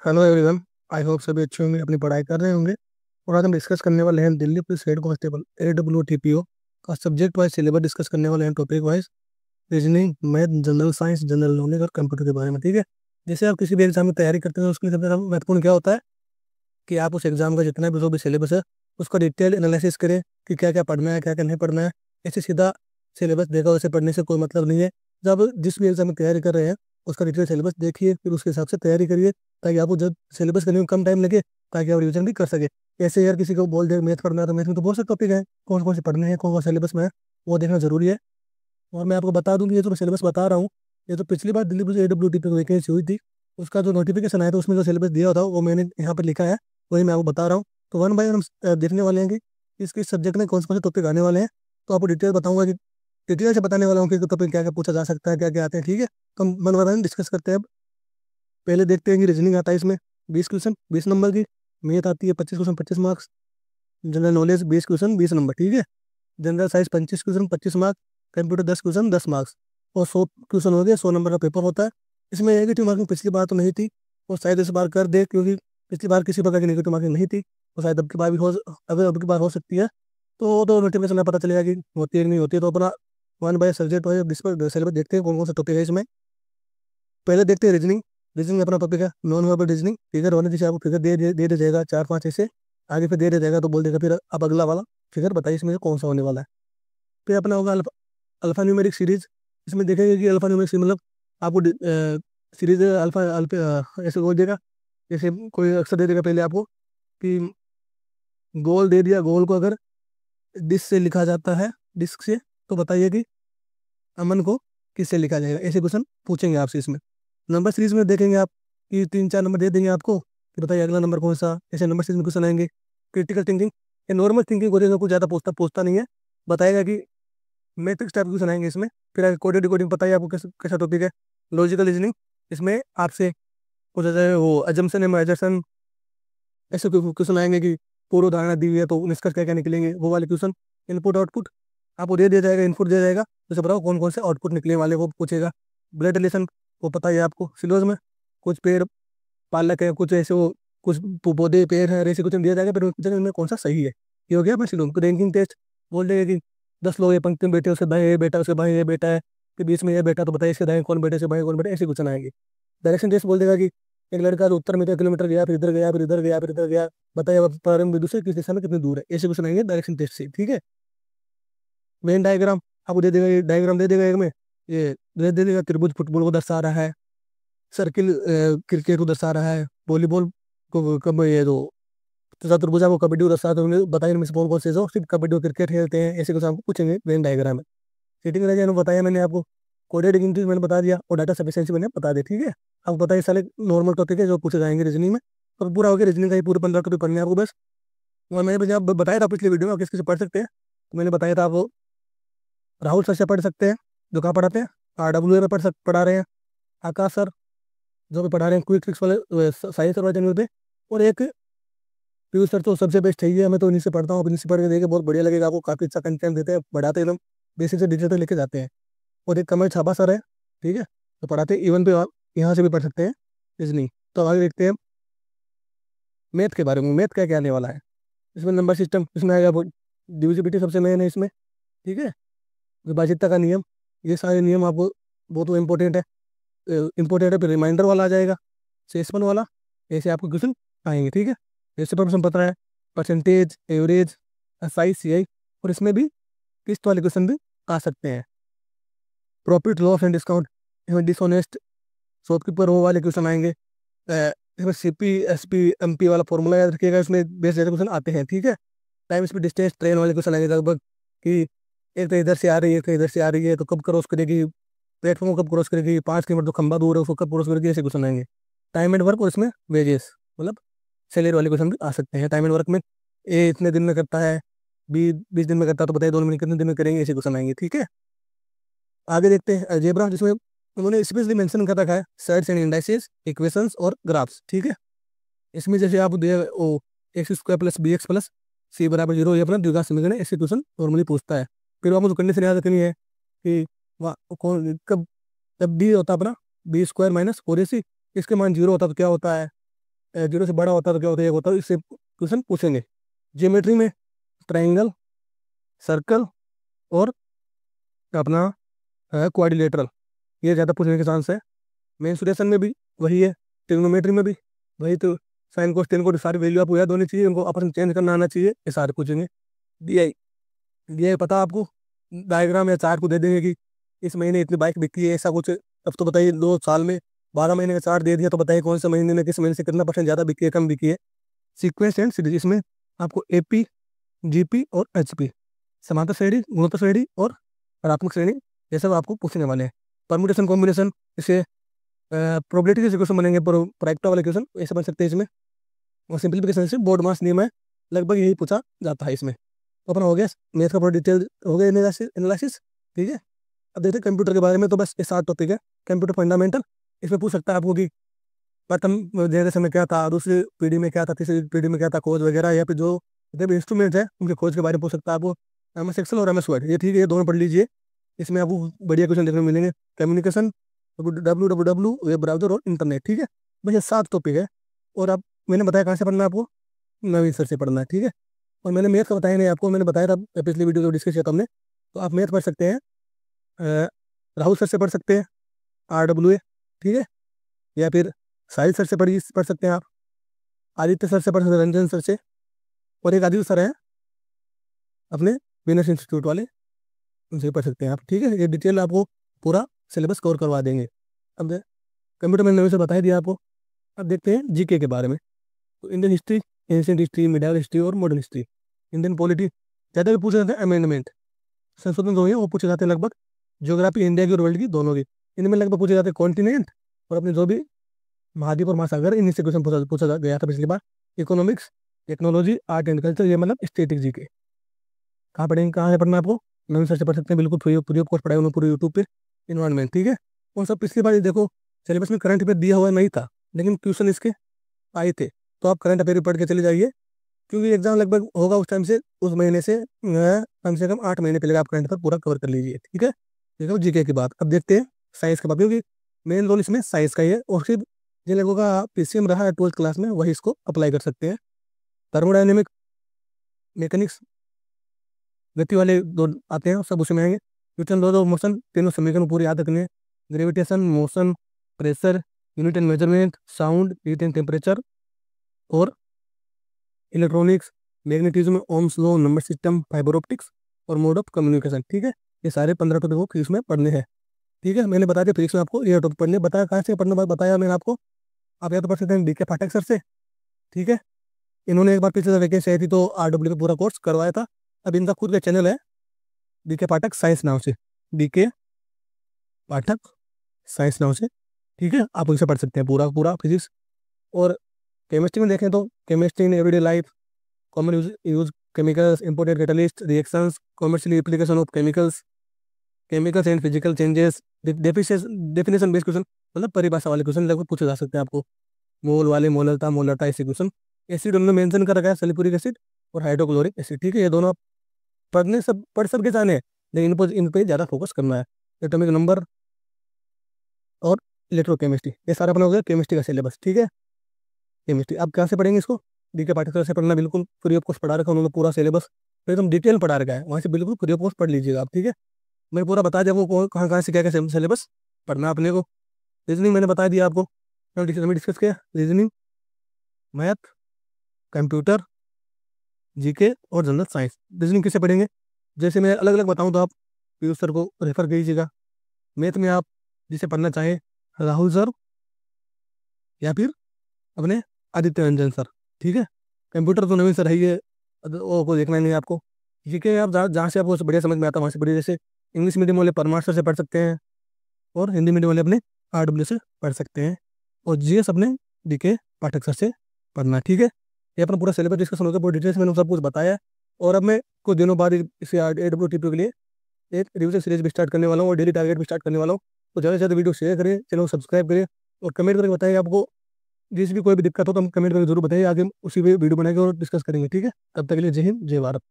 Hello everyone. I hope सभी अच्छे होंगे, अपनी पढ़ाई कर रहे होंगे। और आज हम डिस्कस करने वाले हैं Delhi police head constable AWTPO का सब्जेक्ट वाइज सिलेबस डिस्कस करने वाले हैं, topic wise reasoning, math, general science, general knowledge और कंप्यूटर के बारे में। ठीक है। जैसे आप किसी भी एग्जाम की तैयारी करते हैं तो उसके लिए सबसे ज़्यादा महत्वपूर्ण क्या होता है कि आप उस एग्जाम का जितना भी जो भी सिलेबस है उसका डिटेल एनालिसिस करें कि क्या क्या पढ़ना है, क्या क्या नहीं पढ़ना है। ऐसे सीधा सिलेबस देखा वैसे पढ़ने से कोई मतलब नहीं है। जब जिस भी एग्जाम की तैयारी कर रहे हैं उसका डिटेल सिलेबस देखिए, फिर उसके हिसाब से तैयारी करिए ताकि आपको जब सिलेबस करने में कम टाइम लगे, ताकि आप रिविजन भी कर सके। ऐसे यार किसी को बोल दे मैथ पढ़ना है तो मैथ में तो बहुत से टॉपिक है, कौन कौन से पढ़ने हैं, कौन कौन सिलेबस में है, वो देखना जरूरी है। और मैं आपको बता दूं कि ये जो मैं सिलेबस बता रहा हूँ, ये तो पिछली बार दिल्ली पुलिस AWT पे वैकेंसी हुई थी, उसका जो नोटिफिकेशन आया था उसमें जो सिलेबस दिया होता वो मैंने यहाँ पर लिखा है, वही मैं आपको बता रहा हूँ। तो वन बाय वन हम देखने वाले हैं कि किस किस सब्जेक्ट में कौन से टॉपिक आने वाले हैं। तो आपको डिटेल बताऊंगा कि डिटेल से बताने वाला हूँ कि टॉपिक क्या क्या पूछा जा सकता है, क्या क्या आते हैं। ठीक है, तो हम वन बाय वन डिस्कस करते हैं अब। पहले देखते हैं कि रीजनिंग आता है इसमें 20 क्वेश्चन 20 नंबर की, मैथ आती है 25 question 25 marks, general knowledge 20 question 20 number. ठीक है। General science 25 question 25 marks, computer 10 question 10 marks, और 100 क्वेश्चन हो गए, 100 नंबर का पेपर होता है। इसमें नेगेटिव मार्किंग पिछली बार तो नहीं थी, और शायद इस बार कर दे, क्योंकि पिछली बार किसी प्रकार की नेगेटिव मार्किंग नहीं थी, तो शायद अब की बार भी हो, अब की बार हो सकती है। तो वो तो नोटिफिकेशन में पता चलेगा कि होती है कि नहीं होती है। तो अपना one by subject wise syllabus देखते हैं कौन कौन सा टॉपिक है इसमें। पहले देखते हैं रीजनिंग। रीजनिंग में अपना टॉपिक है नॉन वर्बल रीजनिंग। फिगर होने जैसे आपको फिगर दे दे जाएगा चार पांच ऐसे, आगे फिर दे जाएगा तो बोल देगा फिर अब अगला वाला फिगर बताइए इसमें से कौन सा होने वाला है। फिर अपना होगा अल्फा न्यूमेरिक सीरीज। इसमें देखेंगे कि अल्फा न्यूमेरिक सीरीज मतलब आपको सीरीज अल्फा अल्फा ऐसे बोल देगा। जैसे कोई अक्सर दे देगा पहले आपको कि गोल दे दिया, गोल को अगर डिस्क से लिखा जाता है, डिस्क से, तो बताइए कि अमन को किससे लिखा जाएगा। ऐसे क्वेश्चन पूछेंगे आपसे इसमें। नंबर सीरीज में देखेंगे आप कि तीन चार नंबर दे देंगे आपको कि बताइए अगला नंबर कौन सा। ऐसे नंबर सीरीज में क्वेश्चन आएंगे। क्रिटिकल थिंकिंग, ये नॉर्मल थिंकिंग को कुछ ज़्यादा पूछता पूछता नहीं है, बताएगा कि मैट्रिक्स टाइप के क्वेश्चन आएंगे इसमें। फिर आगे कोडेड डिकोडिंग, बताइए आपको कैसा टॉपिक है। लॉजिकल रीजनिंग, इसमें आपसे कुछ ऐसे वो अजम्पशन एजर्शन ऐसे क्वेश्चन आएंगे कि पूर्व धारणा दी हुई है तो निष्कर्ष क्या क्या निकलेंगे, वो वाले क्वेश्चन। इनपुट आउटपुट आपको दे दिया जाएगा, इनपुट दिया जाएगा तो बताओ कौन कौन से आउटपुट निकले वाले, वो पूछेगा। ब्लड रिलेशन, वो पता है आपको सिलेबस में, कुछ पेड़ पालक है, कुछ ऐसे वो कुछ पौधे पेड़ है, ऐसे कुछ दिया जाएगा, फिर इनमें कौन सा सही है। ये हो गया अपना सिलोम। रैंकिंग टेस्ट बोल देगा कि 10 लोग ये पंक्ति में बैठे, उसके दाएं ये बेटा, उसके बाएं ये बेटा है, फिर बीच में ये बेटा, तो बताइए इसके दाएं कौन बैठे, इसके बाएं कौन बैठे, ऐसे क्वेश्चन आएंगे। डायरेक्शन टेस्ट बोल देगा कि एक लड़का तो उत्तर में 3 किलोमीटर गया, फिर इधर गया, फिर इधर गया, फिर इधर गया, बताइए अब प्रारंभ बिंदु से किस दिशा में कितनी दूर है। ऐसे क्वेश्चन आएंगे डायरेक्शन टेस्ट से। ठीक है। वेन डायग्राम आपको दे देगा, ये डायग्राम दे देगा एक में, ये दे देगा त्रिभुज फुटबॉल को दर्शा रहा है, सर्किल क्रिकेट को दर्शा रहा है, वॉलीबॉल को कब ये जो चतुर्भुजा को कबड्डी को दर्शा रहा है, तो उन्हें बताइए इनमें से कौन कौन से जो सिर्फ कबड्डी और क्रिकेट खेलते हैं। ऐसे कुछ आपको पूछेंगे वेन डायग्राम में। सीटिंग रेंज बताया मैंने आपको, कोडेड इंग्लिश मैंने बता दिया, और डाटा सफिशिएंसी मैंने बता दिया। ठीक है। अब बताइए सारे नॉर्मल टॉपिक है जो पूछे जाएंगे रीजनिंग में। तो पूरा हो गया रीजनिंग का, ये पूरे 15 टॉपिक पढ़ने हैं आपको बस। और मैंने जब बताया था पिछले वीडियो में आप किस किस से पढ़ सकते हैं, तो मैंने बताया था आप राहुल सर से पढ़ सकते हैं जो कहाँ पढ़ाते हैं, RWA में पढ़ा रहे हैं। आकाश सर जो भी पढ़ा रहे हैं क्विक ट्रिक्स वाले साइंस वाले चैनल पे। और एक पीयूष सर तो सबसे बेस्ट है ही है, मैं तो इन्हीं से पढ़ता हूँ। आप इन्हीं से पढ़ के देखिए, बहुत बढ़िया लगेगा आपको, काफ़ी अच्छा कंटेंट देते हैं, बढ़ाते हैं एकदम बेसिक से डिटेल तक लेके जाते हैं। और एक कमल छापा सर है, ठीक है, तो पढ़ाते हैं इवन पे आप यहाँ से भी पढ़ सकते हैं रीजनिंग। तो आगे देखते हैं मैथ के बारे में। मैथ क्या क्या आने वाला है इसमें। नंबर सिस्टम इसमें आएगा, डिविजिबिलिटी सबसे मेन है इसमें। ठीक है। विभाजितता का नियम, ये सारे नियम आपको बहुत इंपॉर्टेंट है। इंपॉर्टेंट है, फिर रिमाइंडर वाला आ जाएगा, सेसमन वाला, ऐसे आपको क्वेश्चन आएंगे। ठीक है। जैसे पर पता है परसेंटेज, एवरेज, SI CI, और इसमें भी किस्त वाले क्वेश्चन भी आ सकते हैं। प्रॉफिट लॉस एंड डिस्काउंट, इसमें डिसऑनेस्ट शॉपकीपर वो वाले क्वेश्चन आएंगे। इसमें CP SP MP वाला फॉर्मूला याद रखिएगा, इसमें बेस जैसे क्वेश्चन आते हैं। ठीक है। टाइम स्पीड डिस्टेंस ट्रेन वाले क्वेश्चन आएंगे लगभग कि एक तो इधर से आ रही है, एक तो इधर से आ रही है, तो कब क्रॉस करेगी, प्लेटफॉर्म को कब क्रॉस करेगी, 5 किलोमीटर तो खंबा दूर है उसको कब क्रॉस करेगी, ऐसे क्वेश्चन आएंगे। टाइम एंड वर्क, और इसमें वेजेस मतलब सैलरी वाले क्वेश्चन भी आ सकते हैं। टाइम एंड वर्क में ए इतने दिन में करता है, बी 20 दिन में करता है, तो बताइए दोनों में कितने दिन में करेंगे, ऐसे क्वेश्चन आएंगे। ठीक है। आगे देखते हैं अलजेब्रा, जिसमें उन्होंने स्पेशली मेंशन कर रखा है साइड्स एंड इंडाइसेस, इक्वेशंस और ग्राफ्स। ठीक है। इसमें जैसे आप दे ओ x² + bx + c = 0, ये अपना द्विघात समीकरण ऐसे क्वेश्चन नॉर्मली पूछता है। फिर आपको कंडीशन याद रखनी है कि वहाँ कौन कब, जब डी होता है अपना B² - 4AC, इसके मान 0 होता तो क्या होता है, जीरो से बड़ा होता है तो क्या होता है, एक होता है, इससे क्वेश्चन पूछेंगे। जियोमेट्री में ट्राइंगल, सर्कल और अपना क्वाड्रिलेटरल, ये ज़्यादा पूछने के चांस है। मेंसुरेशन में भी वही है, ट्रिग्नोमेट्री में भी वही, तो साइन कोस टेन को सारी वैल्यू आपको याद होनी चाहिए, उनको आपस में चेंज करना आना चाहिए, ये सारे पूछेंगे। डीआई, डीआई पता आपको, डायग्राम या चार्ट को दे देंगे कि इस महीने इतनी बाइक बिकी है, ऐसा कुछ। अब तो बताइए 2 साल में 12 महीने का चार्ट दे दिया, तो बताइए कौन से महीने में किस महीने से कितना % ज़्यादा बिकी है, कम बिकी है। सीक्वेंस एंड सीरीज, इसमें आपको एपी, जीपी और एचपी, समांतर श्रेणी, गुणोत्तर श्रेणी और ऋणात्मक श्रेणी, ये सब आपको पूछने वाले हैं। परमुटेशन कॉम्बिनेशन, इसे प्रोबेबिलिटी के इक्वेशन बनेंगे, प्रायिकता वाले इक्वेशन ऐसे बन सकते हैं इसमें। और सिंप्लीफिकेशन से बोर्ड मास नियम है, लगभग यही पूछा जाता है इसमें। तो अपना हो गया मैथ का पूरा डिटेल, हो गया एनालिसिस। ठीक है, अब देखते हैं कंप्यूटर के बारे में। तो बस ये 7 टॉपिक है। कंप्यूटर फंडामेंटल, इसमें पूछ सकता है आपको कि प्रथम जनरेशन में क्या था, दूसरी पीढ़ी में क्या था, तीसरी पीढ़ी में क्या था, खोज वगैरह, या फिर जो जितने भी इंस्ट्रूमेंट है उनके खोज के बारे में पूछ सकता है आपको। MS एक्सेल और MS वर्ड, ये ठीक है, ये दोनों पढ़ लीजिए, इसमें आपको बढ़िया क्वेश्चन देखने को मिलेंगे। कम्युनिकेशन, WWW, वेब ब्राउजर और इंटरनेट। ठीक है, बस ये 7 टॉपिक है। और अब मैंने बताया कहाँ से पढ़ना है आपको, नवीन सर से पढ़ना है। ठीक है, और मैंने मैथ का बताया नहीं आपको, मैंने बताया था पिछली वीडियो जो डिस्कस किया था हमने। तो आप मैथ पढ़ सकते हैं, राहुल सर से पढ़ सकते हैं, RWA। ठीक है, या फिर साहिल सर से पढ़ सकते हैं आप, आदित्य सर से पढ़ सकते हैं, रंजन सर से, और एक आदित्य सर हैं अपने बिजनेस इंस्टीट्यूट वाले, उनसे पढ़ सकते हैं आप। ठीक है, ये डिटेल आपको पूरा सिलेबस कवर करवा देंगे। अब कंप्यूटर मैंने नवीन से बता ही दिया आपको। अब देखते हैं जीके के बारे में। तो Indian history, ancient history, medieval history और मॉडर्न हिस्ट्री। इंडियन पॉलिटी ज़्यादा भी पूछे जाते हैं, अमेंडमेंट संशोधन जो है वो पूछे जाते हैं लगभग। ज्योग्राफी इंडिया की और वर्ल्ड की दोनों की, इनमें लगभग पूछे जाते हैं कॉन्टिनेंट और अपने जो भी महाद्वीप और महासागर, इन्हीं से क्वेश्चन पूछा गया था पिछली बार। Economics, technology, art and culture, ये मतलब स्टैटिक जीके। कहाँ पढ़ेंगे, कहाँ से पढ़ना है आपको, नवीन सर से पढ़ सकते हैं, बिल्कुल फ्री ऑफ कॉस्ट पढ़ाई उन्होंने पूरे यूट्यूब पे। इन्वायरमेंट, ठीक है। और सब पिछली बार ये देखो सिलेबस में करंट अफेयर दिया हुआ नहीं था, लेकिन क्वेश्चन इसके आए थे, तो आप करंट अफेयर पढ़ के चले जाइए, क्योंकि एग्जाम लगभग होगा उस टाइम से, उस महीने से कम 8 महीने पहले आप करंट अफेयर पूरा कवर कर लीजिए। ठीक है, देखो जीके की बात। अब देखते हैं साइंस के बाद, क्योंकि मेन रोल इसमें साइंस का ही है, और सिर्फ जिन लोगों का PCM रहा है 12th क्लास में वही इसको अप्लाई कर सकते हैं। थर्मोडाइनमिक, मैकेनिक्स, गति वाले दो आते हैं, सब उसमें आएंगे। न्यूटन लॉज ऑफ मोशन, तीनों समीकरण पूरी याद रखने हैं। Gravitation, motion, pressure, unit and measurement, sound, heat and temperature, और electronics, magnetism, Ohm's law, number system, fibre optics और मोड ऑफ कम्युनिकेशन। ठीक है, ये सारे 15 टॉपिक को फिजिक्स में पढ़ने हैं। ठीक है, मैंने बताया फिजिक्स में आपको ये टॉपिक पढ़ने, बताया कहाँ से पढ़ने, बताया मैंने आपको। आप या तो पढ़ सकते हैं DK पाठक सर से। ठीक है, इन्होंने एक बार पिछले वैकेंसी आई थी तो RW का पूरा कोर्स करवाया था। अब इनका खुद का चैनल है DK पाठक साइंस नाम से, DK पाठक साइंस नाम से। ठीक है, आप उनसे पढ़ सकते हैं पूरा पूरा फिजिक्स। और केमिस्ट्री में देखें तो chemistry in everyday life, common use chemicals, imported catalyst reactions, commercial application of chemicals, chemicals and physical changes, definition based question, मतलब परिभाषा वाले क्वेश्चन लगभग पूछे जा सकते हैं आपको। मोल वाले, मोलरता, मोलरता, ऐसे क्वेश्चन। एसिड उन्होंने मेंशन कर रखा है, सल्फ्यूरिक एसिड और हाइड्रोक्लोरिक एसिड। ठीक है, ये दोनों आप पढ़ सबके जाने हैं, लेकिन इन पर ज़्यादा फोकस करना है। एटॉमिक नंबर और इलेक्ट्रोकेमिस्ट्री, ये सारा अपना हो गया केमिस्ट्री का सिलेबस। ठीक है, केमिस्ट्री आप कहाँ से पढ़ेंगे इसको, DK पाठक से पढ़ना, बिल्कुल फ्री ऑफ कॉस्ट पढ़ा रखा उन्होंने पूरा सिलेबस, फिर एकदम डिटेल पढ़ा रखा है, वहाँ से बिल्कुल फ्री ऑफ कॉस्ट पढ़ लीजिएगा आप। ठीक है, मैं पूरा बता दिया आपको कहाँ कहाँ से क्या क्या सिलेबस पढ़ना अपने को। रीजनिंग मैंने बता दिया आपको, डिस्कस किया रीजनिंग, मैथ, कंप्यूटर, जीके और जनरल साइंस। रीजनिंग किसे पढ़ेंगे, जैसे मैं अलग अलग बताऊँ तो आप पीयूष सर को रेफर कीजिएगा। मैथ में आप जिसे पढ़ना चाहें राहुल सर या फिर अपने आदित्य रंजन सर। ठीक है, कंप्यूटर तो नवीन सर है, ये वो को देखना नहीं है आपको। जीके आप जहाँ से आपको बढ़िया समझ में आता है वहाँ से बढ़िया, जैसे इंग्लिश मीडियम वाले परमार सर से पढ़ सकते हैं, और हिंदी मीडियम वाले अपने RW से पढ़ सकते हैं, और GS अपने DK पाठक सर से पढ़ना। ठीक है, ये अपना पूरा सिलेबस डिस्कशन होता है, पूरी डिटेल्स मैंने सब कुछ बताया है। और अब मैं कुछ दिनों बाद इसे AWTP के लिए एक रिविजन सीरीज भी स्टार्ट करने वाला हूँ, और डेली टारगेट भी स्टार्ट करने वाला हूँ। तो ज़्यादा से ज़्यादा वीडियो शेयर करें, चैनल को सब्सक्राइब करें, और कमेंट करके बताइए आपको जिस भी कोई भी दिक्कत हो तो हम कमेंट करके जरूर बताइए, आगे उसी पे वीडियो बनाएंगे और डिस्कस करेंगे। ठीक है, तब तक के लिए जय हिंद, जय भारत।